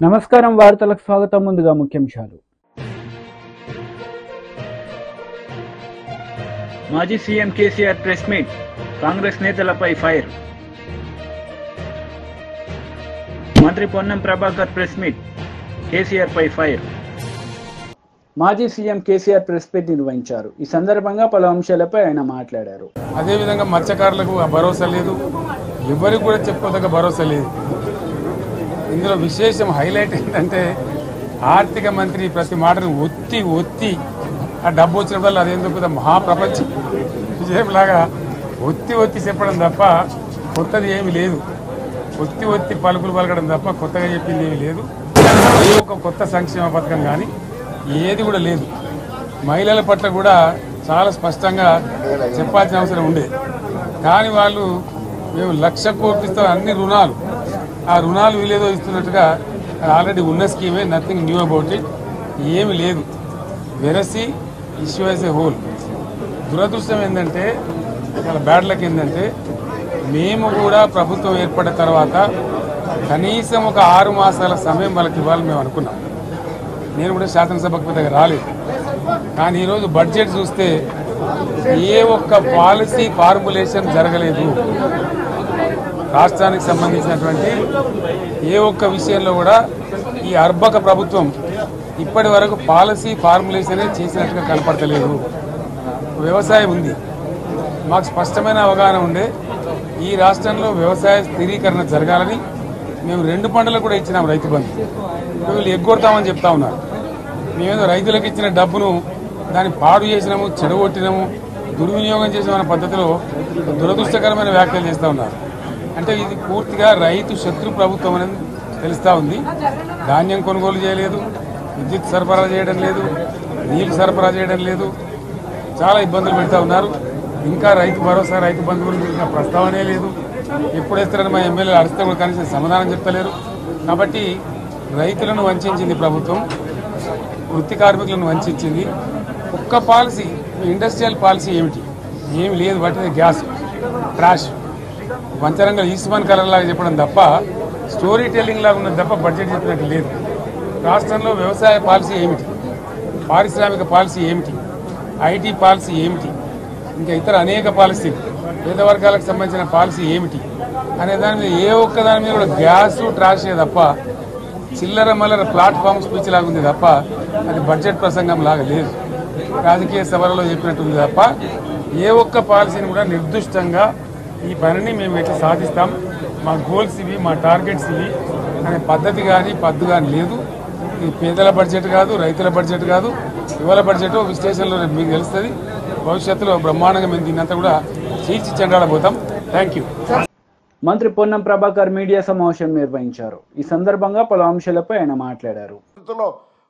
నమస్కారం వార్తలకు స్వాగతం. ముందుగా ముఖ్యాంశాలు. మాజీ CM KCR press meet, Congress నేతలపై ఫైర్. మంత్రి పొన్నం ప్రభాకర్ ప్రెస్ మీట్, కేసీఆర్ పై ఫైర్. మాజీ సీఎం కేసీఆర్ ప్రెస్ మీట్ నిర్వహించారు. ఈ సందర్భంగా పలు అంశాలపై ఆయన మాట్లాడారు. అదేవిధంగా మత్స్యకారులకు భరోసా లేదు, ఎవరికి కూడా చెప్పుకోదగ్గ భరోసా లేదు. ఇందులో విశేషం హైలైట్ ఏంటంటే ఆర్థిక మంత్రి ప్రతి మాటను ఒత్తి ఆ డబ్బు వచ్చినప్పుడు అదేందుకు మహాప్రపంచం విజయంలాగా ఒత్తి చెప్పడం తప్ప కొత్తది ఏమీ లేదు. ఒత్తి పలుకులు పలకడం తప్ప కొత్తగా చెప్పింది ఏమీ లేదు. ఏ ఒక్క కొత్త సంక్షేమ పథకం కానీ ఏది కూడా లేదు. మహిళల పట్ల కూడా చాలా స్పష్టంగా చెప్పాల్సిన అవసరం ఉండేది. కానీ వాళ్ళు మేము 1,00,000 కోట్లు ఇస్తాం, అన్ని రుణాలు, ఆ రుణాలు వీలేదో ఇస్తున్నట్టుగా ఆల్రెడీ ఉన్న స్కీమే, నథింగ్ న్యూ అబౌట్ ఇట్, ఏమి లేదు. వెరసి ఇష్యూ యాజ్ ఏ హోల్. దురదృష్టం ఏంటంటే, చాలా బ్యాడ్ లక్ ఏంటంటే, మేము కూడా ప్రభుత్వం ఏర్పడిన తర్వాత కనీసం ఒక 6 మాసాల సమయం వాళ్ళకి ఇవ్వాలని మేము అనుకున్నాం. నేను కూడా శాసనసభకు పెద్దగా రాలేదు. కానీ ఈరోజు బడ్జెట్ చూస్తే ఏ ఒక్క పాలసీ ఫార్ములేషన్ జరగలేదు. రాష్ట్రానికి సంబంధించినటువంటి ఏ ఒక్క విషయంలో కూడా ఈ అర్బక ప్రభుత్వం ఇప్పటి వరకు పాలసీ ఫార్ములేషనే చేసినట్టుగా కనపడతలేదు. వ్యవసాయం ఉంది, మాకు స్పష్టమైన అవగాహన ఉండే ఈ రాష్ట్రంలో వ్యవసాయ స్థిరీకరణ జరగాలని మేము 2 పంటలకు కూడా ఇచ్చినాం రైతు బంధు. వీళ్ళు ఎగ్గొడతామని చెప్తా ఉన్నారు. మేమేదో రైతులకు ఇచ్చిన డబ్బును దాన్ని పాడు చేసినాము, చెడగొట్టినాము, దుర్వినియోగం చేసిన పద్ధతిలో దురదృష్టకరమైన వ్యాఖ్యలు చేస్తూ ఉన్నారు. అంటే ఇది పూర్తిగా రైతు శత్రు ప్రభుత్వం అనేది తెలుస్తూ ఉంది. ధాన్యం కొనుగోలు చేయలేదు, విద్యుత్ సరఫరా చేయడం లేదు, నీళ్లు సరఫరా చేయడం లేదు, చాలా ఇబ్బందులు పెడతా ఉన్నారు. ఇంకా రైతు భరోసా, రైతు బంధు గురించి ఇంకా ప్రస్తావనే లేదు. ఎప్పుడు వేస్తారని మా ఎమ్మెల్యేలు అడిగితే కూడా కనీసం సమాధానం చెప్తలేరు. కాబట్టి రైతులను వంచింది ప్రభుత్వం, వృత్తి కార్మికులను వంచింది. ఒక్క పాలసీ, ఇండస్ట్రియల్ పాలసీ ఏమిటి? ఏమి లేదు. వాటి గ్యాస్ ట్రాష్ పంచరంగ ఈస్మాన్ కలర్ లాగా చెప్పడం తప్ప, స్టోరీ టెల్లింగ్ లాగా ఉన్నది తప్ప బడ్జెట్ చెప్పినట్టు లేదు. రాష్ట్రంలో వ్యవసాయ పాలసీ ఏమిటి, పారిశ్రామిక పాలసీ ఏమిటి, ఐటీ పాలసీ ఏమిటి, ఇంకా ఇతర అనేక పాలసీలు, పేద వర్గాలకు సంబంధించిన పాలసీ ఏమిటి అనే దాని మీద ఏ ఒక్క దాని మీద కూడా గ్యాసు ట్రాషే తప్ప, చిల్లర మల్లర ప్లాట్ఫామ్ స్పీచ్ లాగా ఉంది తప్ప అది బడ్జెట్ ప్రసంగం లాగా లేదు. రాజకీయ సభలలో చెప్పినట్టు ఉంది తప్ప ఏ ఒక్క పాలసీని కూడా నిర్దిష్టంగా ఈ పనిని మేము ఎట్లా సాధిస్తాం, మా గోల్స్ ఇవి, మా టార్గెట్స్ ఇవి అనే పద్ధతి కానీ పద్దు కానీ లేదు. ఇది పేదల బడ్జెట్ కాదు, రైతుల బడ్జెట్ కాదు, యువల బడ్జెట్. విశ్లేషణలో మీకు తెలుస్తుంది. భవిష్యత్తులో బ్రహ్మాండంగా మేము దీన్నంతా కూడా చీల్చి చెండాడబోతాం. Thank you. మంత్రి పొన్నం ప్రభాకర్ మీడియా సమావేశం నిర్వహించారు. ఈ సందర్భంగా పలు అంశాలపై ఆయన మాట్లాడారు.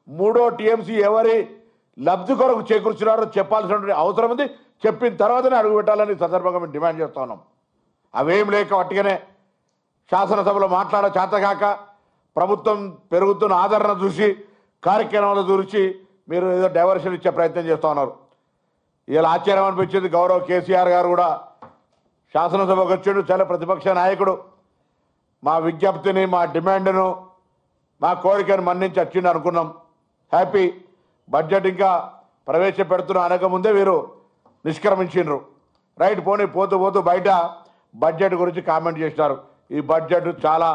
మూడో టీఎంసీ ఎవరి లబ్ధి కొరకు చేకూర్చున్నారో చెప్పాల్సిన అవసరం ఉంది. చెప్పిన తర్వాతనే అడుగు పెట్టాలని సందర్భంగా మేము డిమాండ్ చేస్తా ఉన్నాం. అవేం లేక వట్టిగానే శాసనసభలో చేతకాక ప్రభుత్వం పెరుగుతున్న ఆదరణ చూసి, కార్యక్రమాలు చూసి మీరు ఏదో డైవర్షన్ ఇచ్చే ప్రయత్నం చేస్తూ ఉన్నారు. ఇలా ఆశ్చర్యం అనిపించింది. గౌరవ కేసీఆర్ గారు కూడా శాసనసభకు వచ్చాడు, చాలా ప్రతిపక్ష నాయకుడు. మా విజ్ఞప్తిని, మా డిమాండ్ను, మా కోరికను మన్నించి వచ్చింది అనుకున్నాం. హ్యాపీ. బడ్జెట్ ఇంకా ప్రవేశపెడుతున్న అనకముందే వీరు నిష్క్రమించిండ్రు. రైట్, పోనీ పోతూ బయట బడ్జెట్ గురించి కామెంట్ చేసినారు. ఈ బడ్జెట్ చాలా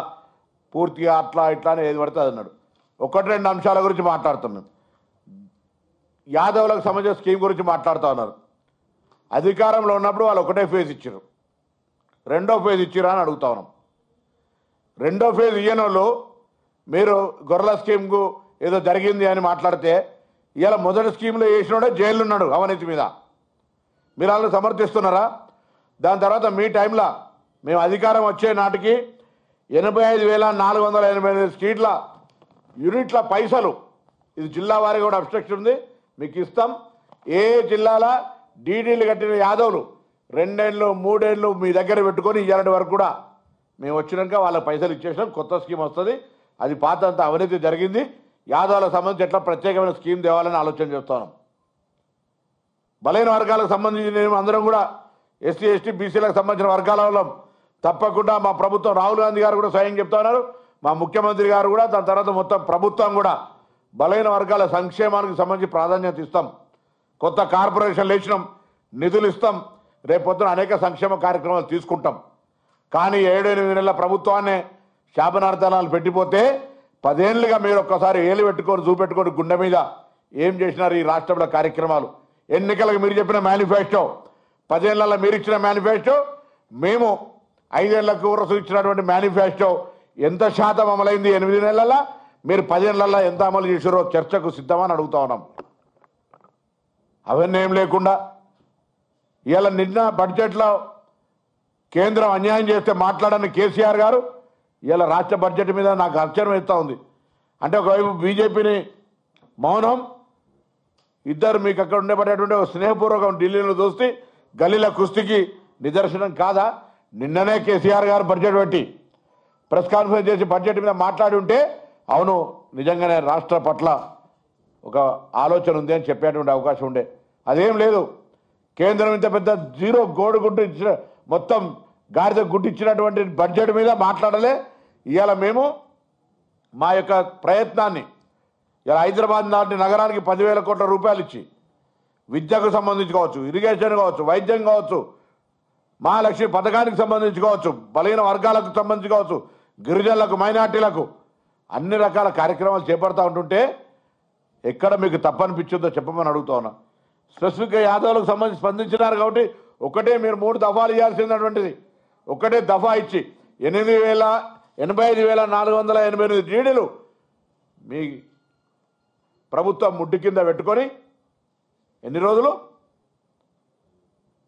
పూర్తిగా అట్లా ఇట్లా అని ఏది పడితే అది అన్నాడు. 1-2 అంశాల గురించి మాట్లాడుతాం మేము. యాదవులకు సంబంధించిన స్కీమ్ గురించి మాట్లాడుతూ ఉన్నారు. అధికారంలో ఉన్నప్పుడు వాళ్ళు ఒకటే ఫేజ్ ఇచ్చారు, 2వ ఫేజ్ ఇచ్చిరా అని అడుగుతా ఉన్నాం. 2వ ఫేజ్ ఇయ్యని వాళ్ళు మీరు గొర్రెల స్కీమ్కు ఏదో జరిగింది అని మాట్లాడితే, ఇలా మొదటి స్కీమ్లో వేసినోడే జైల్లో ఉన్నాడు అవినీతి మీద. మీరు వాళ్ళు సమర్థిస్తున్నారా? దాని తర్వాత మీ టైంలో మేము అధికారం వచ్చే నాటికి 85,485 స్ట్రీట్ల యూనిట్ల పైసలు, ఇది జిల్లా వారీగా కూడా అబ్స్ట్రక్షన్ ఉంది, మీకు ఇస్తాం. ఏ జిల్లాల డీడీలు కట్టిన యాదవులు 2 ఏళ్ళు 3 ఏళ్ళు మీ దగ్గర పెట్టుకొని ఇయ్యాలంటి వరకు కూడా మేము వచ్చినాక వాళ్ళ పైసలు ఇచ్చేసాం. కొత్త స్కీమ్ వస్తుంది. అది పాత అంత అవినీతి జరిగింది. యాదవులకు సంబంధించి ఎట్లా ప్రత్యేకమైన స్కీమ్ తేవాలని ఆలోచన చేస్తున్నాం. బలైన వర్గాలకు సంబంధించి మేము అందరం కూడా ఎస్సీ ఎస్టీ బీసీలకు సంబంధించిన వర్గాల వాళ్ళం. తప్పకుండా మా ప్రభుత్వం, రాహుల్ గాంధీ గారు కూడా స్వయం చెప్తా ఉన్నారు, మా ముఖ్యమంత్రి గారు కూడా దాని తర్వాత మొత్తం ప్రభుత్వం కూడా బలైన వర్గాల సంక్షేమానికి సంబంధించి ప్రాధాన్యత ఇస్తాం. కొత్త కార్పొరేషన్లు వేసినాం, నిధులు ఇస్తాం, రేపొద్దున అనేక సంక్షేమ కార్యక్రమాలు తీసుకుంటాం. కానీ 7-8 నెలల ప్రభుత్వాన్ని శాపనార్థాలు పెట్టిపోతే 10 ఏళ్ళుగా మీరు ఒక్కసారి ఏలు పెట్టుకొని చూపెట్టుకొని గుండె మీద ఏం చేసినారు ఈ రాష్ట్రంలో కార్యక్రమాలు. ఎన్నికలకు మీరు చెప్పిన మేనిఫెస్టో, 10 ఏళ్లలో మీరు ఇచ్చిన మేనిఫెస్టో, మేము 5 ఏళ్లకు ఇచ్చినటువంటి మేనిఫెస్టో ఎంత శాతం అమలైంది 8 నెలల్లో, మీరు 10 ఏళ్లలో ఎంత అమలు చేశారో చర్చకు సిద్ధమని అడుగుతా ఉన్నాం. అవన్నీ ఏం లేకుండా ఇవాళ నిన్న బడ్జెట్లో కేంద్రం అన్యాయం చేస్తే మాట్లాడని కేసీఆర్ గారు ఇవాళ రాష్ట్ర బడ్జెట్ మీద నాకు ఆశ్చర్యం వేస్తూ ఉంది. అంటే ఒకవైపు బీజేపీని మౌనం, ఇద్దరు మీకు అక్కడ ఉండేపడేటువంటి ఒక స్నేహపూర్వకం ఢిల్లీలో చూస్తే గల్లీల కుస్తీకి నిదర్శనం కాదా? నిన్ననే కేసీఆర్ గారు బడ్జెట్ పెట్టి ప్రెస్ కాన్ఫరెన్స్ చేసి బడ్జెట్ మీద మాట్లాడి ఉంటే అవును నిజంగానే రాష్ట్ర పట్ల ఒక ఆలోచన ఉంది అని చెప్పేటువంటి అవకాశం ఉండే. అదేం లేదు. కేంద్రం ఇంత పెద్ద జీరో గోడు గుడ్డు ఇచ్చిన, మొత్తం గాడిద గుడ్డు ఇచ్చినటువంటి బడ్జెట్ మీద మాట్లాడలే. ఇవాళ మేము మా యొక్క ప్రయత్నాన్ని ఇలా హైదరాబాద్ నాటి నగరానికి 10,000 కోట్ల రూపాయలు ఇచ్చి విద్యకు సంబంధించి కావచ్చు, ఇరిగేషన్ కావచ్చు, వైద్యం కావచ్చు, మహాలక్ష్మి పథకానికి సంబంధించి కావచ్చు, బలహీన వర్గాలకు సంబంధించి కావచ్చు, గిరిజనులకు, మైనార్టీలకు అన్ని రకాల కార్యక్రమాలు చేపడతా ఉంటుంటే ఎక్కడ మీకు తప్పనిపించిందో చెప్పమని అడుగుతా ఉన్నా. స్పెసిఫిక్గా యాదవులకు సంబంధించి స్పందించినారు కాబట్టి ఒకటే మీరు 3 దఫాలు ఇవ్వాల్సినటువంటిది ఒకటే దఫా ఇచ్చి 85,488 జీడీలు మీ ప్రభుత్వం ముడ్డి కింద పెట్టుకొని ఎన్ని రోజులు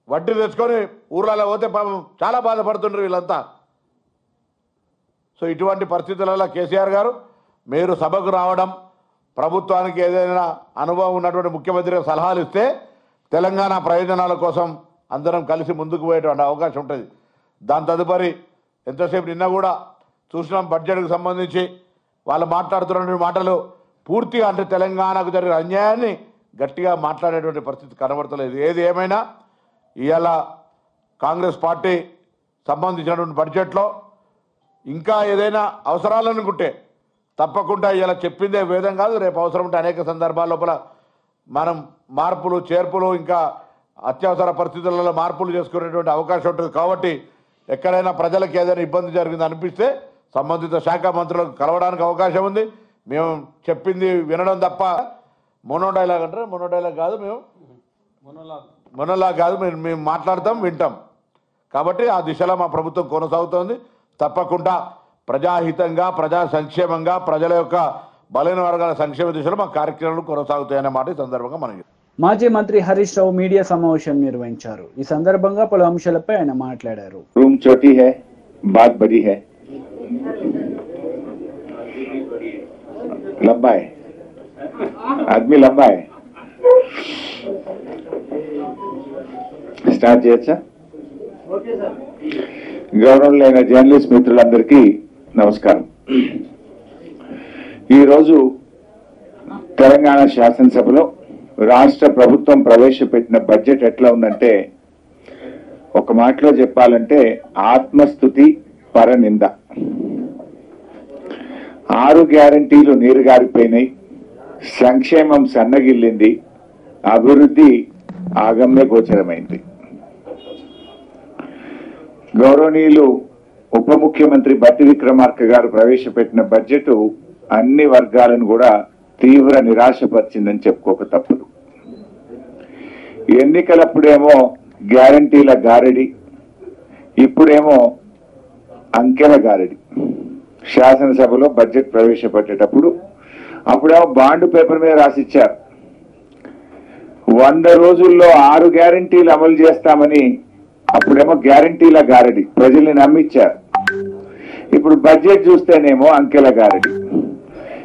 వడ్డీ తెచ్చుకొని ఊర్లలో పోతే పాపం చాలా బాధపడుతుండ్రు వీళ్ళంతా. సో ఇటువంటి పరిస్థితులలో కేసీఆర్ గారు మీరు సభకు రావడం, ప్రభుత్వానికి ఏదైనా అనుభవం ఉన్నటువంటి ముఖ్యమంత్రికి సలహాలు ఇస్తే తెలంగాణ ప్రయోజనాల కోసం అందరం కలిసి ముందుకు పోయేటువంటి అవకాశం ఉంటుంది. దాని తదుపరి ఎంతసేపు నిన్న కూడా చూసినాం బడ్జెట్కు సంబంధించి వాళ్ళు మాట్లాడుతున్నటువంటి మాటలు పూర్తిగా అంటే తెలంగాణకు జరిగిన అన్యాయాన్ని గట్టిగా మాట్లాడేటువంటి పరిస్థితి కనబడతలేదు. ఏది ఏమైనా ఇవాళ కాంగ్రెస్ పార్టీ సంబంధించినటువంటి బడ్జెట్లో ఇంకా ఏదైనా అవసరాలు అనుకుంటే తప్పకుండా ఇలా చెప్పిందే వేదం కాదు. రేపు అవసరం ఉంటే అనేక సందర్భాల లోపల మనం మార్పులు చేర్పులు ఇంకా అత్యవసర పరిస్థితులలో మార్పులు చేసుకునేటువంటి అవకాశం ఉంటుంది. కాబట్టి ఎక్కడైనా ప్రజలకు ఏదైనా ఇబ్బంది జరిగింది అనిపిస్తే సంబంధిత శాఖ మంత్రులకు కలవడానికి అవకాశం ఉంది. మేము చెప్పింది వినడం తప్ప మోనోడైలాగ్ అంటారు, మోనోడైలాగ్ కాదు, మేము మొనలాగ్ కాదు, మేము మాట్లాడతాం, వింటాం. కాబట్టి ఆ దిశలో మా ప్రభుత్వం కొనసాగుతోంది. తప్పకుండా ప్రజాహితంగా, ప్రజా సంక్షేమంగా, ప్రజల యొక్క బలైన వర్గాల సంక్షేమ దిశలో మా కార్యక్రమాలు కొనసాగుతాయనే మాట ఈ సందర్భంగా మనం. మాజీ మంత్రి హరీష్ రావు మీడియా సమావేశం నిర్వహించారు. ఈ సందర్భంగా పలు అంశాలపై ఆయన మాట్లాడారు. రూమ్ చోటీ హై, బాత్ బడి హై, లంబా హై, ఆద్మీ లంబా హై. స్టార్ట్ చేయొచ్చా? గౌరవనీయులైన జర్నలిస్ట్ మిత్రులందరికీ నమస్కారం. ఈరోజు తెలంగాణ శాసనసభలో రాష్ట్ర ప్రభుత్వం ప్రవేశపెట్టిన బడ్జెట్ ఎట్లా ఉందంటే ఒక మాటలో చెప్పాలంటే ఆత్మస్తుతి పరనింద. 6 గ్యారంటీలు నీరుగారిపోయినాయి, సంక్షేమం సన్నగిల్లింది, అభివృద్ధి ఆగమ్య గోచరమైంది. గౌరవనీయులు ఉప ముఖ్యమంత్రి బట్టి విక్రమార్క గారు ప్రవేశపెట్టిన బడ్జెట్ అన్ని వర్గాలను కూడా తీవ్ర నిరాశపరిచిందని చెప్పుకోక తప్పదు. ఎన్నికలప్పుడేమో గ్యారంటీల గారడి, ఇప్పుడేమో అంకెల గారడి. శాసనసభలో బడ్జెట్ ప్రవేశపెట్టేటప్పుడు అప్పుడేమో బాండ్ పేపర్ మీద రాసిచ్చారు 100 రోజుల్లో 6 గ్యారంటీలు అమలు చేస్తామని. అప్పుడేమో గ్యారంటీల గారడి, ప్రజల్ని నమ్మించారు. ఇప్పుడు బడ్జెట్ చూస్తేనేమో అంకెల గారడి.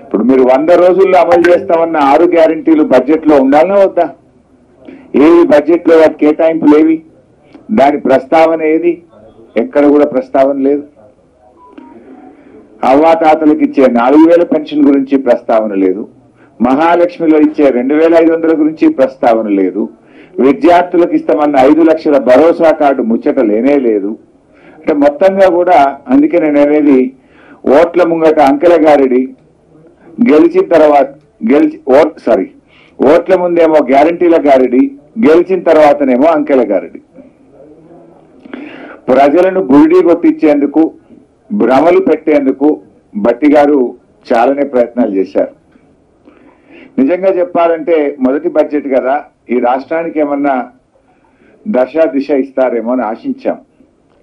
ఇప్పుడు మీరు 100 రోజుల్లో అమలు చేస్తామన్న 6 గ్యారంటీలు బడ్జెట్ లో ఉండాలన్నా వద్దా? ఏవి బడ్జెట్ లో కేటాయింపులు ఏవి? దాని ప్రస్తావన ఏది? ఎక్కడ కూడా ప్రస్తావన లేదు. అవ్వాతాతలకు ఇచ్చే 4,000 పెన్షన్ గురించి ప్రస్తావన లేదు. మహాలక్ష్మిలో ఇచ్చే 2,500 గురించి ప్రస్తావన లేదు. విద్యార్థులకు ఇస్తామన్న 5 లక్షల భరోసా కార్డు ముచ్చట లేనే లేదు. అంటే మొత్తంగా కూడా అందుకే నేను అనేది ఓట్ల ముంగట అంకెల గారిడి, గెలిచిన తర్వాత ఓట్ల ముందేమో గ్యారంటీల గారిడి, గెలిచిన తర్వాతనేమో అంకెల గారిడి. ప్రజలను గురిడి కొట్టించేందుకు, భ్రమలు పెట్టేందుకు భట్టి గారు చాలానే ప్రయత్నాలు చేశారు. నిజంగా చెప్పాలంటే మొదటి బడ్జెట్ కదా, ఈ రాష్ట్రానికి ఏమన్నా దశ దిశ ఇస్తారేమో అని ఆశించాం.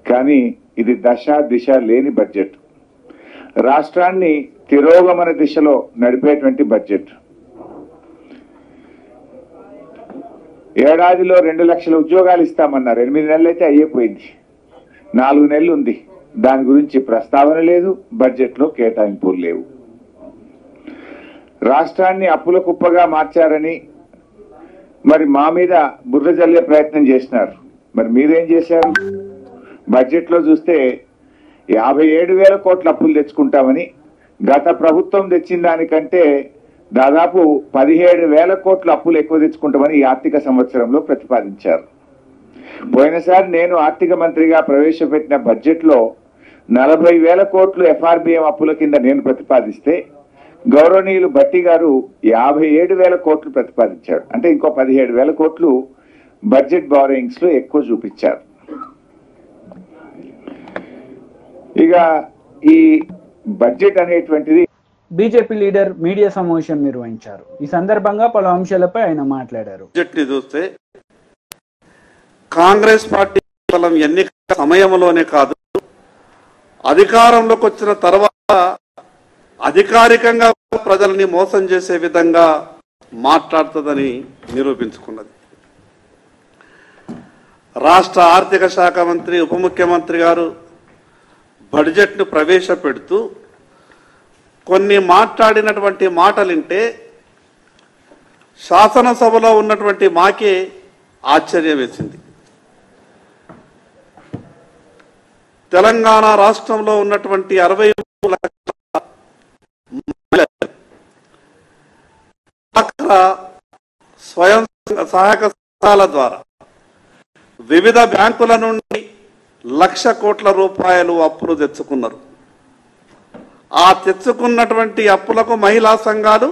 కానీ ఇది దశ దిశ లేని బడ్జెట్, రాష్ట్రాన్ని తిరోగమన దిశలో నడిపేటువంటి బడ్జెట్. ఏడాదిలో 2 లక్షల ఉద్యోగాలు ఇస్తామన్నారు. 8 నెలలు అయితే అయ్యిపోయింది, 4 నెలలు ఉంది. దాని గురించి ప్రస్తావన లేదు, బడ్జెట్లో కేటాయింపులు లేవు. రాష్ట్రాన్ని అప్పుల కుప్పగా మార్చారని మరి మా మీద బుర్ర జల్లే ప్రయత్నం చేసినారు. మరి మీరేం చేశారు? బడ్జెట్లో చూస్తే 57,000 కోట్ల అప్పులు తెచ్చుకుంటామని, గత ప్రభుత్వం తెచ్చిన దానికంటే దాదాపు 17,000 కోట్ల అప్పులు ఎక్కువ తెచ్చుకుంటామని ఈ ఆర్థిక సంవత్సరంలో ప్రతిపాదించారు. పోయినసారి నేను ఆర్థిక మంత్రిగా ప్రవేశపెట్టిన బడ్జెట్లో 40,000 కోట్లు ఎఫ్ఆర్బిఎం అప్పుల కింద నేను ప్రతిపాదిస్తే గౌరవనీయులు భట్టి గారు 57,000 కోట్లు ప్రతిపాదించారు. అంటే ఇంకో 17,000 కోట్లు బడ్జెట్ బారోయింగ్స్ లో ఎక్కువ చూపించారు. ఇక ఈ బడ్జెట్ అనేటువంటిది బీజేపీ లీడర్ మీడియా సమావేశం నిర్వహించారు. ఈ సందర్భంగా పలు అంశాలపై ఆయన మాట్లాడారు. బడ్జెట్ ని చూస్తే కాంగ్రెస్ పార్టీ కేవలం ఎన్నికల సమయంలోనే కాదు, అధికారంలోకి వచ్చిన తర్వాత అధికారికంగా ప్రజల్ని మోసం చేసే విధంగా మాట్లాడుతుందని నిరూపించుకున్నది. రాష్ట్ర ఆర్థిక శాఖ మంత్రి, ఉప ముఖ్యమంత్రి గారు బడ్జెట్ను ప్రవేశపెడుతూ కొన్ని మాట్లాడినటువంటి మాటలింటే శాసనసభలో ఉన్నటువంటి మాకే ఆశ్చర్యం వేసింది. తెలంగాణ రాష్ట్రంలో ఉన్నటువంటి 63 లక్షల స్వయం సహాయక సంఘాల ద్వారా వివిధ బ్యాంకుల నుండి 1,00,000 కోట్ల రూపాయలు అప్పులు తెచ్చుకున్నారు. ఆ తెచ్చుకున్నటువంటి అప్పులకు మహిళా సంఘాలు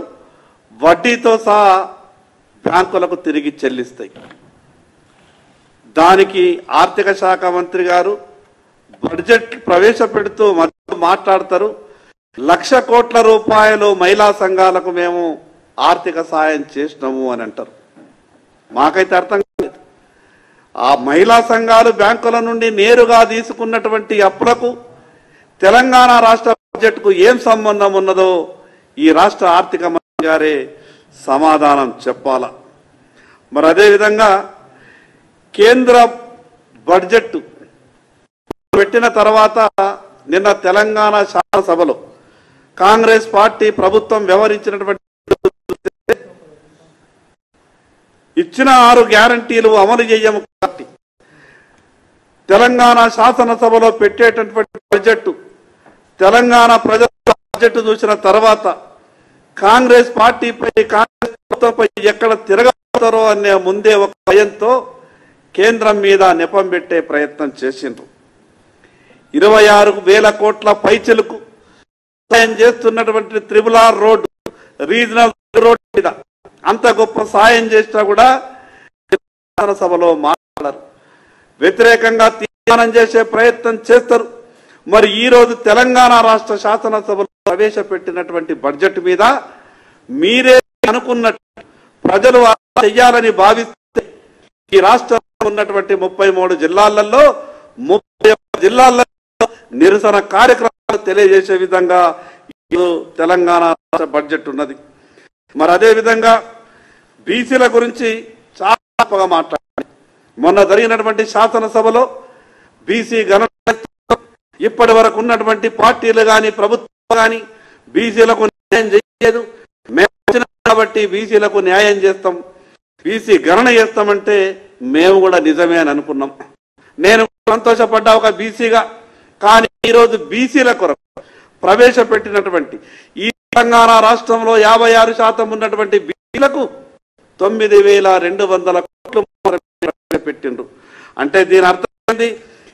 వడ్డీతో సహా బ్యాంకులకు తిరిగి చెల్లిస్తాయి. దానికి ఆర్థిక శాఖ మంత్రి గారు బడ్జెట్ ప్రవేశపెడుతూ మాట్లాడతారు, 1,00,000 కోట్ల రూపాయలు మహిళా సంఘాలకు మేము ఆర్థిక సాయం చేసినాము అని అంటారు. మాకైతే అర్థం కాలేదు. ఆ మహిళా సంఘాలు బ్యాంకుల నుండి నేరుగా తీసుకున్నటువంటి అప్పులకు తెలంగాణ రాష్ట్ర బడ్జెట్కు ఏం సంబంధం ఉన్నదో ఈ రాష్ట్ర ఆర్థిక మంత్రి గారే సమాధానం చెప్పాలా. మరి అదేవిధంగా కేంద్ర బడ్జెట్ పెట్టిన తర్వాత నిన్న తెలంగాణ శాసనసభలో కాంగ్రెస్ పార్టీ ప్రభుత్వం వ్యవహరించినటువంటి ఇచ్చిన 6 గ్యారంటీలు అమలు చేయము కాబట్టి తెలంగాణ శాసనసభలో పెట్టేటటువంటి బడ్జెట్ తెలంగాణ ప్రజల బడ్జెట్ చూసిన తర్వాత కాంగ్రెస్ పార్టీపై, కాంగ్రెస్ ప్రభుత్వంపై ఎక్కడ తిరగబోతారో అనే ముందే ఒక భయంతో కేంద్రం మీద నెపం పెట్టే ప్రయత్నం చేసిండ్రు. 26,000 కోట్ల పైచలకు సాయం చేస్తున్నటువంటి త్రిపుల్ రోడ్, రీజనల్ రోడ్ మీద అంత గొప్ప సాయం చేసినా కూడా శాసనసభలో మాట్లాడరు, వ్యతిరేకంగా తీర్మానం చేసే ప్రయత్నం చేస్తారు. మరి ఈ రోజు తెలంగాణ రాష్ట్ర శాసనసభలో ప్రవేశపెట్టినటువంటి బడ్జెట్ మీద మీరే అనుకున్నట్టు ప్రజలు చెయ్యాలని భావిస్తే ఈ రాష్ట్రంలో ఉన్నటువంటి 33 జిల్లాలలో 31 జిల్లాల్లో నిరసన కార్యక్రమాలు తెలియజేసే విధంగా తెలంగాణ రాష్ట్ర బడ్జెట్ ఉన్నది. మరి అదే విధంగా బీసీల గురించి చాలా మాట్లాడాలి. మొన్న జరిగినటువంటి శాసనసభలో బీసీ గణన ఇప్పటి వరకు ఉన్నటువంటి పార్టీలు కానీ ప్రభుత్వం కానీ బీసీలకు న్యాయం చేయలేదు. మేము వచ్చినాం కాబట్టి బీసీలకు న్యాయం చేస్తాం, బీసీ గణన చేస్తామంటే మేము కూడా నిజమే అని అనుకున్నాం. నేను సంతోషపడ్డా ఒక బీసీగా. కానీ ఈరోజు బీసీల కొరకు ప్రవేశపెట్టినటువంటి ఈ తెలంగాణ రాష్ట్రంలో 56% ఉన్నటువంటి బీసీలకు 9,200 కోట్లు ప్రవేశపెట్టిండ్రు. అంటే దీని అర్థం ఏంటి?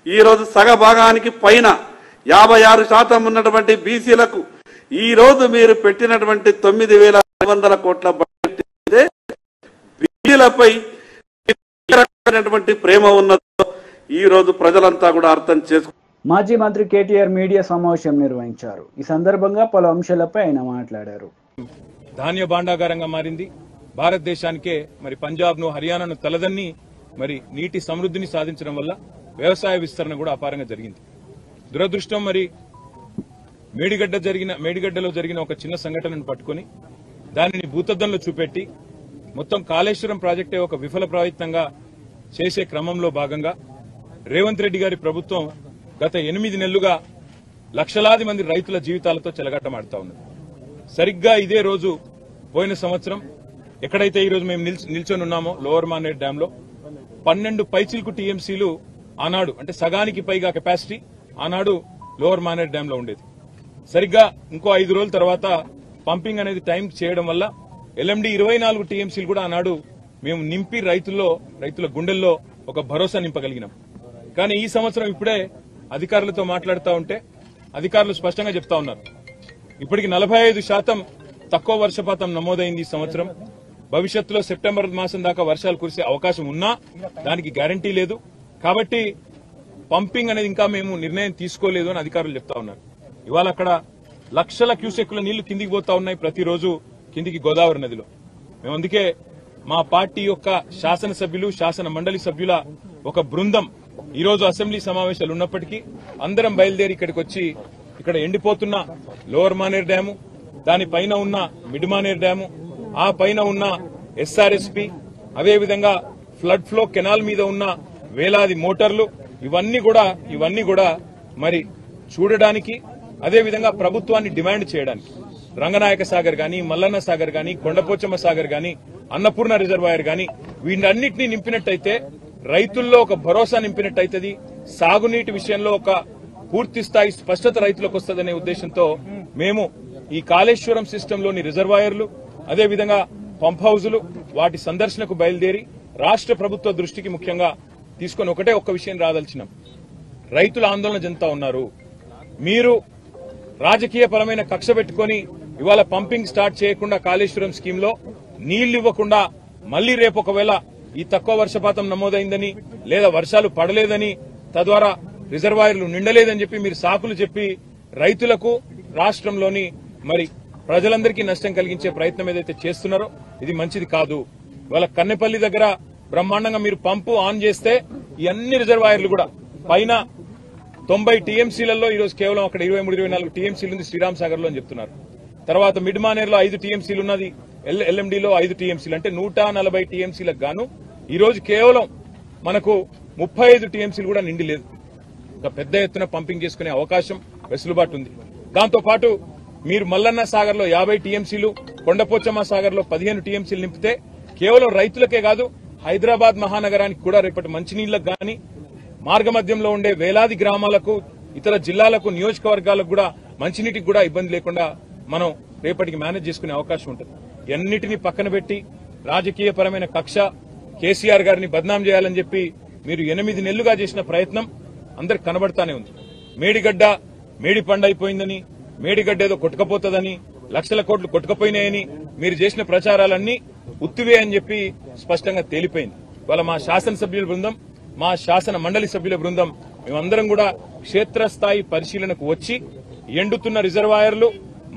ఈరోజు సగభాగానికి పైన 56% ఉన్నటువంటి బీసీలకు ఈ రోజు మీరు పెట్టినటువంటి 9,500 కోట్ల బడ్జెట్ బీసీలపై ప్రేమ ఉన్నదో ఈ రోజు ప్రజలంతా కూడా అర్థం చేసుకు. మాజీ మంత్రి కేటీఆర్ మీడియా సమావేశం నిర్వహించారు. ఈ సందర్భంగా పలు అంశాలపై ఆయన మాట్లాడారు. ధాన్య భాండాగారంగా మారింది. భారతదేశానికే మరి పంజాబ్ను హర్యానాను తలదన్ని మరి నీటి సమృద్ధిని సాధించడం వల్ల వ్యవసాయ విస్తరణ కూడా అపారంగా జరిగింది. దురదృష్టం మరి మేడిగడ్డలో జరిగిన ఒక చిన్న సంఘటనను పట్టుకుని దానిని భూతద్దంలో చూపెట్టి మొత్తం కాళేశ్వరం ప్రాజెక్టే ఒక విఫల ప్రయత్నంగా చేసే క్రమంలో భాగంగా రేవంత్ రెడ్డి గారి ప్రభుత్వం గత 8 నెలలుగా లక్షలాది మంది రైతుల జీవితాలతో చెలగాటమాడుతా ఉన్నది. సరిగ్గా ఇదే రోజు పోయిన సంవత్సరం ఎక్కడైతే ఈ రోజు మేము నిల్చొని ఉన్నామో లోవర్ మానేర్ డ్యామ్ లో 12 పైచిల్కు టీఎంసీలు ఆనాడు అంటే సగానికి పైగా కెపాసిటీ ఆనాడు లోవర్ మానేర్ డ్యామ్ లో ఉండేది. సరిగ్గా ఇంకో 5 రోజుల తర్వాత పంపింగ్ అనేది టైం చేయడం వల్ల ఎల్ఎండి 24 టీఎంసీలు కూడా ఆనాడు మేము నింపి రైతుల గుండెల్లో ఒక భరోసా నింపగలిగినాం. కానీ ఈ సంవత్సరం ఇప్పుడే అధికారులతో మాట్లాడుతూ ఉంటే అధికారులు స్పష్టంగా చెప్తా ఉన్నారు, ఇప్పటికి 45% తక్కువ వర్షపాతం నమోదైంది ఈ సంవత్సరం. భవిష్యత్తులో సెప్టెంబర్ మాసం దాకా వర్షాలు కురిసే అవకాశం ఉన్నా దానికి గ్యారంటీ లేదు. కాబట్టి పంపింగ్ అనేది ఇంకా మేము నిర్ణయం తీసుకోలేదు అని అధికారులు చెప్తా ఉన్నారు. ఇవాళ అక్కడ లక్షల క్యూసెక్కుల నీళ్లు కిందికి పోతా ఉన్నాయి ప్రతిరోజు కిందికి గోదావరి నదిలో. మేము అందుకే మా పార్టీ యొక్క శాసనసభ్యులు శాసన మండలి సభ్యుల ఒక బృందం ఈ రోజు అసెంబ్లీ సమావేశాలు ఉన్నప్పటికీ అందరం బయలుదేరి ఇక్కడికి వచ్చి ఇక్కడ ఎండిపోతున్న లోవర్ మానేర్ డ్యాము, దానిపైన ఉన్న మిడ్ మానేర్ డ్యాము, ఆ పైన ఉన్న ఎస్ఆర్ఎస్పీ, అదేవిధంగా ఫ్లడ్ ఫ్లో కెనాల్ మీద ఉన్న వేలాది మోటార్లు ఇవన్నీ కూడా మరి చూడడానికి, అదేవిధంగా ప్రభుత్వాన్ని డిమాండ్ చేయడానికి రంగనాయక సాగర్ గాని, మల్లన్న సాగర్ గాని, కొండపోచమ్మ సాగర్ గాని, అన్నపూర్ణ రిజర్వాయర్ గాని వీటన్నిటినీ నింపినట్టయితే రైతుల్లో ఒక భరోసా నింపినట్టయితది. సాగునీటి విషయంలో ఒక పూర్తి స్థాయి స్పష్టత రైతులకు వస్తుందనే ఉద్దేశంతో మేము ఈ కాళేశ్వరం సిస్టంలోని రిజర్వాయర్లు, అదేవిధంగా పంప్ హౌజులు వాటి సందర్శనకు బయలుదేరి రాష్ట్ర ప్రభుత్వ దృష్టికి ముఖ్యంగా తీసుకుని ఒక్క విషయం రాదలిచినాం. రైతుల ఆందోళన చెందుతా ఉన్నారు. మీరు రాజకీయపరమైన కక్ష పెట్టుకుని ఇవాళ పంపింగ్ స్టార్ట్ చేయకుండా కాళేశ్వరం స్కీమ్ లో నీళ్లు ఇవ్వకుండా మళ్లీ రేపు ఒకవేళ ఈ తక్కువ వర్షపాతం నమోదైందని లేదా వర్షాలు పడలేదని తద్వారా రిజర్వాయర్లు నిండలేదని చెప్పి మీరు సాకులు చెప్పి రైతులకు రాష్ట్రంలోని మరి ప్రజలందరికీ నష్టం కలిగించే ప్రయత్నం ఏదైతే చేస్తున్నారో ఇది మంచిది కాదు. ఇవాళ కన్నెపల్లి దగ్గర బ్రహ్మాండంగా మీరు పంపు ఆన్ చేస్తే ఈ అన్ని రిజర్వాయర్లు కూడా పైన 90 టీఎంసీలలో ఈ రోజు కేవలం అక్కడ 23-24 టీఎంసీలు ఉంది శ్రీరామ్ సాగర్ లో అని చెప్తున్నారు. తర్వాత మిడ్ మానేర్ లో 5 టీఎంసీలు ఉన్నది, ఎల్ఎండిలో 5 టీఎంసీలు అంటే 140 టీఎంసీలకు గాను ఈ రోజు కేవలం మనకు 35 టీఎంసీలు కూడా నిండి లేదు. ఒక పెద్ద ఎత్తున పంపింగ్ చేసుకునే అవకాశం వెసులుబాటు ఉంది. దాంతో పాటు మీరు మల్లన్న సాగర్ లో 50 టీఎంసీలు, కొండపోచమ్మ సాగర్ లో 15 టీఎంసీలు నింపితే కేవలం రైతులకే కాదు హైదరాబాద్ మహానగరానికి కూడా రేపటి మంచినీళ్లకు గాని, మార్గమధ్యంలో ఉండే వేలాది గ్రామాలకు, ఇతర జిల్లాలకు, నియోజకవర్గాలకు కూడా మంచినీటికి కూడా ఇబ్బంది లేకుండా మనం రేపటికి మేనేజ్ చేసుకునే అవకాశం ఉంటుంది. ఎన్నిటినీ పక్కన పెట్టి రాజకీయపరమైన కక్ష, కేసీఆర్ గారిని బద్నాం చేయాలని చెప్పి మీరు 8 నెలలుగా చేసిన ప్రయత్నం అందరికి కనబడతానే ఉంది. మేడి పండు అయిపోయిందని, మేడిగడ్డ ఏదో కొట్టుకపోతుందని, లక్షల కోట్లు కొట్టుకపోయినాయని మీరు చేసిన ప్రచారాలన్నీ ఉత్తివే అని చెప్పి స్పష్టంగా తేలిపోయింది. ఇవాళ మా శాసనసభ్యుల బృందం, మా శాసన మండలి సభ్యుల బృందం మేమందరం కూడా క్షేత్రస్థాయి పరిశీలనకు వచ్చి ఎండుతున్న రిజర్వాయర్లు,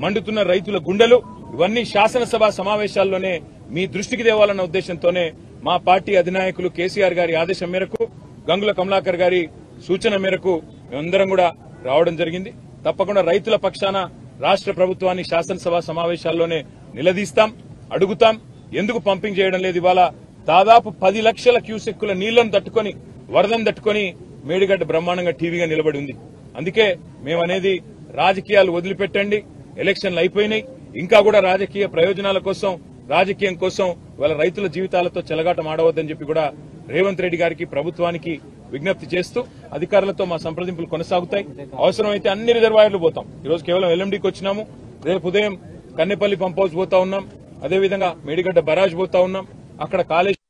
మండుతున్న రైతుల గుండెలు ఇవన్నీ శాసనసభ సమావేశాల్లోనే మీ దృష్టికి తేవాలన్న ఉద్దేశంతోనే మా పార్టీ అధినాయకులు కేసీఆర్ గారి ఆదేశం మేరకు, గంగుల కమలాకర్ గారి సూచన మేరకు మేమందరం కూడా రావడం జరిగింది. తప్పకుండా రైతుల పక్షాన రాష్ట్ర ప్రభుత్వాన్ని శాసనసభ సమావేశాల్లోనే నిలదీస్తాం, అడుగుతాం. ఎందుకు పంపింగ్ చేయడం లేదు? ఇవాళ దాదాపు 10 లక్షల క్యూసెక్కుల నీళ్లను తట్టుకుని, వరదను తట్టుకుని మేడిగడ్డ బ్రహ్మాండంగా టీవీగా నిలబడి ఉంది. అందుకే మేమనేది రాజకీయాలు వదిలిపెట్టండి, ఎలక్షన్లు అయిపోయినాయి, ఇంకా కూడా రాజకీయ ప్రయోజనాల కోసం, రాజకీయం కోసం వాళ్ళ రైతుల జీవితాలతో చెలగాటం ఆడవద్దని చెప్పి కూడా రేవంత్ రెడ్డి గారికి, ప్రభుత్వానికి విజ్ఞప్తి చేస్తూ అధికారులతో మా సంప్రదింపులు కొనసాగుతాయి. అవసరమైతే అన్ని రిజర్వాయర్లు పోతాం. ఈరోజు కేవలం ఎల్ఎండికి వచ్చినాము, రేపు ఉదయం కన్నెపల్లి పంప్ హౌస్ పోతా ఉన్నాం, అదేవిధంగా మేడిగడ్డ బరాజ్ పోతా ఉన్నాం. అక్కడ కాళేశ్వరం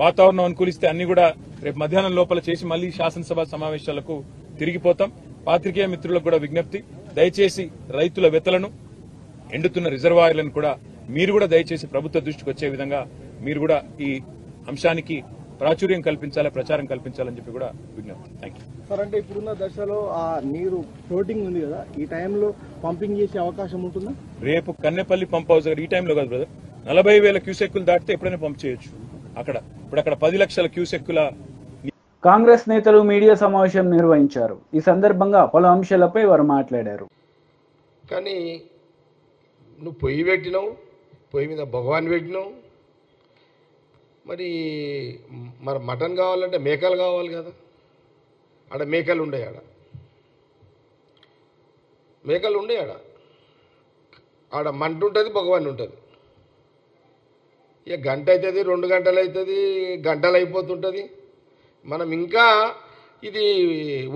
వాతావరణం అనుకూలిస్తే అన్ని కూడా రేపు మధ్యాహ్నం లోపల చేసి మళ్లీ శాసనసభ సమావేశాలకు తిరిగిపోతాం. పాత్రికేయ మిత్రులకు కూడా విజ్ఞప్తి, దయచేసి రైతుల వెతలను, ఎండుతున్న రిజర్వాయర్లను కూడా మీరు కూడా దయచేసి ప్రభుత్వ దృష్టికి వచ్చే విధంగా మీరు కూడా ఈ అంశానికి ప్రాచుర్యం కల్పించాలి, ప్రచారం కల్పించాలని చెప్పి కూడా విజ్ఞప్తి. Thank you sir. అంటే ఇప్పుడున్న దశలో ఆ నీరు ఫ్లోటింగ్ ఉంది కదా, ఈ టైంలో పంపింగ్ చేసే అవకాశం ఉంటుందా? రేపు కన్నెపల్లి పంప్ హౌస్ ఈ టైంలో కాదు బ్రదర్, 40,000 క్యూసెక్కులు దాటితే ఎప్పుడైనా పంప్ చేయొచ్చు. ఇప్పుడు అక్కడ 10 లక్షల క్యూసెక్కుల. కాంగ్రెస్ నేతలు మీడియా సమావేశం నిర్వహించారు. ఈ సందర్భంగా పలు అంశాలపై వారు మాట్లాడారు. కానీ నువ్వు పొయ్యి పెట్టినావు, పొయ్యి మీద భగవాన్ పెట్టినావు, మరి మటన్ కావాలంటే మేకలు కావాలి కదా. ఆడ మేకలు ఉండే, మేకలు ఉండే, ఆడ మంట ఉంటుంది, భగవాన్ ఉంటుంది. ఇక గంట అవుతుంది, 2 గంటలు అవుతుంది, గంటలు అయిపోతుంటుంది. మనం ఇంకా ఇది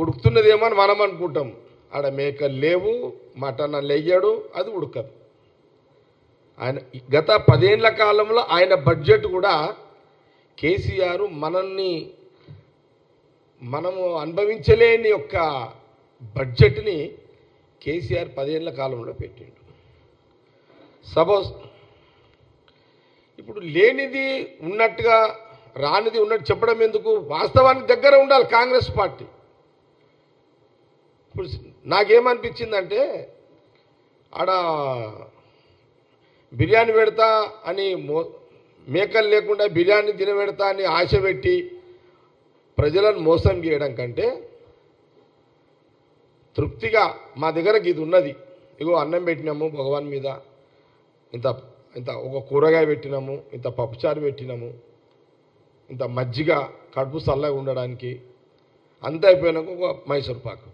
ఉడుకుతున్నదేమో అని మనం అనుకుంటాం. ఆడ మేకలు లేవు, మటన్ లేయాడు, అది ఉడకదు. ఆయన గత 10 ఏళ్ల కాలంలో ఆయన బడ్జెట్ కూడా కేసీఆర్ మనము అనుభవించలేని యొక్క బడ్జెట్ని కేసీఆర్ 10 ఏళ్ల కాలంలో పెట్టిండు. సపోజ్ ఇప్పుడు లేనిది ఉన్నట్టుగా, రానిది ఉన్నట్టు చెప్పడం ఎందుకు? వాస్తవానికి దగ్గర ఉండాలి కాంగ్రెస్ పార్టీ. ఇప్పుడు నాకేమనిపించిందంటే, ఆడ బిర్యానీ పెడతా అని మేకలు లేకుండా బిర్యానీ తినబెడతా అని ఆశ పెట్టి ప్రజలను మోసం చేయడం కంటే తృప్తిగా మా దగ్గరకు ఇది ఉన్నది, ఇగో అన్నం పెట్టినాము భగవాన్ మీద, ఇంత ఒక కూరగాయ పెట్టినాము, ఇంత పప్పుచారు పెట్టినాము, ఇంత మజ్జిగ కడుపు చల్లగా ఉండడానికి, అంత అయిపోయినాక ఒక మైసూర్ పాకు.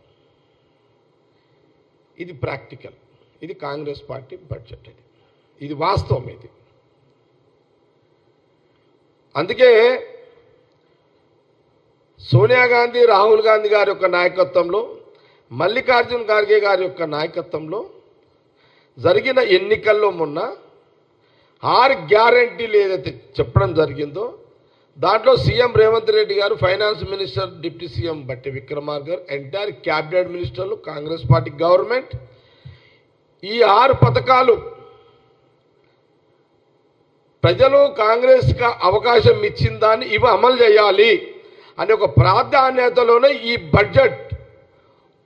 ఇది ప్రాక్టికల్, ఇది కాంగ్రెస్ పార్టీ బడ్జెట్, ఇది వాస్తవం. ఇది అందుకే సోనియా గాంధీ, రాహుల్ గాంధీ గారి యొక్క నాయకత్వంలో, మల్లికార్జున్ ఖార్గే గారి యొక్క నాయకత్వంలో జరిగిన ఎన్నికల్లో మొన్న 6 గ్యారంటీలు ఏదైతే చెప్పడం జరిగిందో, దాంట్లో సీఎం రేవంత్ రెడ్డి గారు, ఫైనాన్స్ మినిస్టర్, డిప్యూటీ సీఎం బట్టి విక్రమార్క గారు, ఎంటైర్ క్యాబినెట్ మినిస్టర్లు, కాంగ్రెస్ పార్టీ గవర్నమెంట్ ఈ 6 పథకాలు ప్రజలు కాంగ్రెస్కి అవకాశం ఇచ్చిన దాన్ని ఇవి అమలు చేయాలి అనే ఒక ప్రాధాన్యతలోనే ఈ బడ్జెట్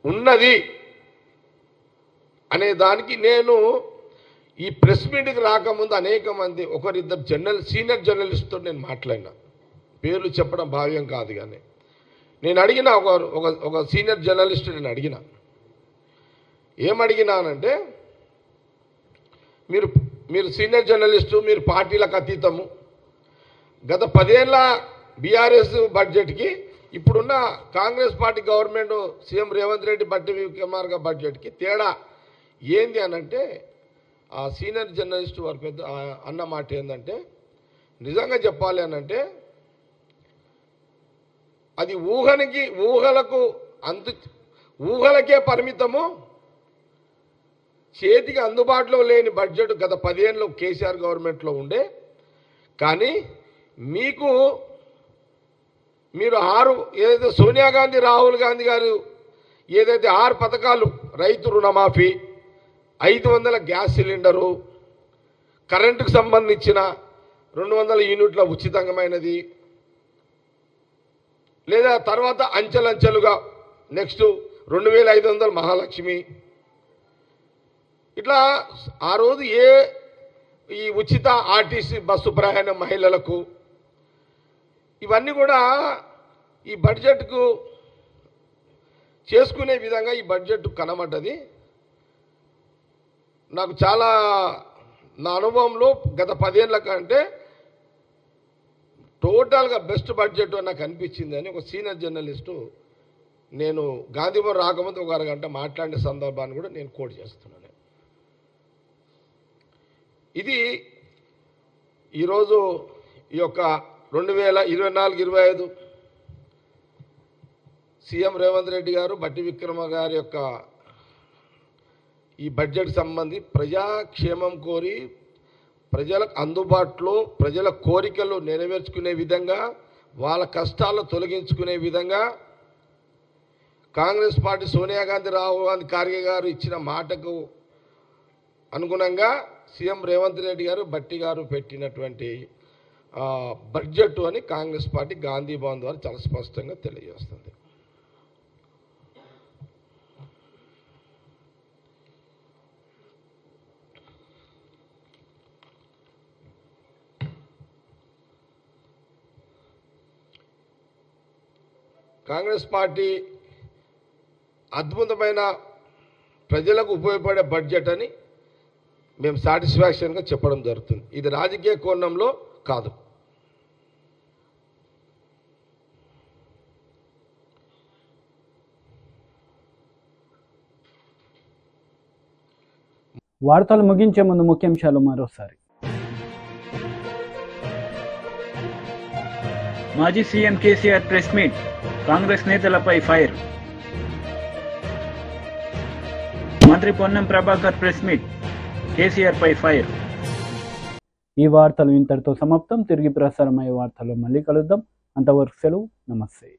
ఉన్నది అనే దానికి నేను ఈ ప్రెస్ మీట్కి రాకముందు అనేక మంది, ఒకరిద్దరు సీనియర్ జర్నలిస్ట్తో నేను మాట్లాడినా. పేర్లు చెప్పడం భావ్యం కాదు, కానీ నేను అడిగిన ఒక సీనియర్ జర్నలిస్ట్ నేను అడిగిన, ఏమడిగినానంటే, మీరు సీనియర్ జర్నలిస్టు, మీరు పార్టీలకు అతీతము, గత 10 ఏళ్ల బీఆర్ఎస్ బడ్జెట్కి ఇప్పుడున్న Congress party government CM Revanth Reddy బట్టి విక్రమార్క బడ్జెట్కి తేడా ఏంది అనంటే, ఆ సీనియర్ జర్నలిస్ట్ వారి పెద్ద అన్న మాట ఏంటంటే, నిజంగా చెప్పాలి అనంటే అది ఊహలకే పరిమితము, చేతికి అందుబాటులో లేని బడ్జెట్ గత 10 ఏళ్ళు కేసీఆర్ గవర్నమెంట్లో ఉండే. కానీ మీరు 6 ఏదైతే సోనియా గాంధీ, రాహుల్ గాంధీ గారు ఏదైతే 6 పథకాలు, రైతు రుణమాఫీ, 500 గ్యాస్ సిలిండరు, కరెంటుకు సంబంధించిన 200 యూనిట్ల ఉచితమైనది, లేదా తర్వాత అంచెలంచెలుగా నెక్స్ట్ 2500 మహాలక్ష్మి, ఇట్లా ఆ రోజు ఈ ఉచిత ఆర్టీసీ బస్సు ప్రయాణం మహిళలకు, ఇవన్నీ కూడా ఈ బడ్జెట్కు చేసుకునే విధంగా ఈ బడ్జెట్ కనబడ్డది. నాకు చాలా, నా అనుభవంలో గత 10 ఏళ్ల కంటే టోటల్గా బెస్ట్ బడ్జెట్ నాకు అనిపించింది అని ఒక సీనియర్ జర్నలిస్టు, నేను గాంధీభవన్ రాకముందు ఒక అరగంట మాట్లాడిన సందర్భాన్ని కూడా నేను కోట్ చేస్తున్నాను. ఇది ఈరోజు ఈ యొక్క 2024-25 సీఎం రేవంత్ రెడ్డి గారు, బట్టి విక్రమ గారి యొక్క ఈ బడ్జెట్ సంబంధి ప్రజాక్షేమం కోరి, ప్రజలకు అందుబాటులో, ప్రజల కోరికలు నెరవేర్చుకునే విధంగా, వాళ్ళ కష్టాలు తొలగించుకునే విధంగా కాంగ్రెస్ పార్టీ సోనియా గాంధీ రాహుల్ గాంధీ ఖార్గే గారు ఇచ్చిన మాటకు అనుగుణంగా సీఎం రేవంత్ రెడ్డి గారు భట్టి గారు పెట్టినటువంటి బడ్జెట్ అని కాంగ్రెస్ పార్టీ గాంధీ భవన్ ద్వారా చాలా స్పష్టంగా తెలియజేస్తుంది. కాంగ్రెస్ పార్టీ అద్భుతమైన ప్రజలకు ఉపయోగపడే బడ్జెట్ అని మేము సాటిస్ఫాక్షన్గా చెప్పడం జరుగుతుంది. ఇది రాజకీయ కోణంలో కాదు. వార్తలు ముగించే ముందు ముఖ్యాంశాలు మరోసారి. మాజీ CM KCR press meet, Congress నేతలపై ఫైర్. మంత్రి పొన్నం ప్రభాకర్ ప్రెస్ మీట్, కేసీఆర్ పై ఫైర్. ఈ వార్తలు ఇంతటితో సమాప్తం. తిరిగి ప్రసారమయ్యే వార్తల్లో మళ్ళీ కలుద్దాం. అంతవరకు సెలవు. నమస్తే.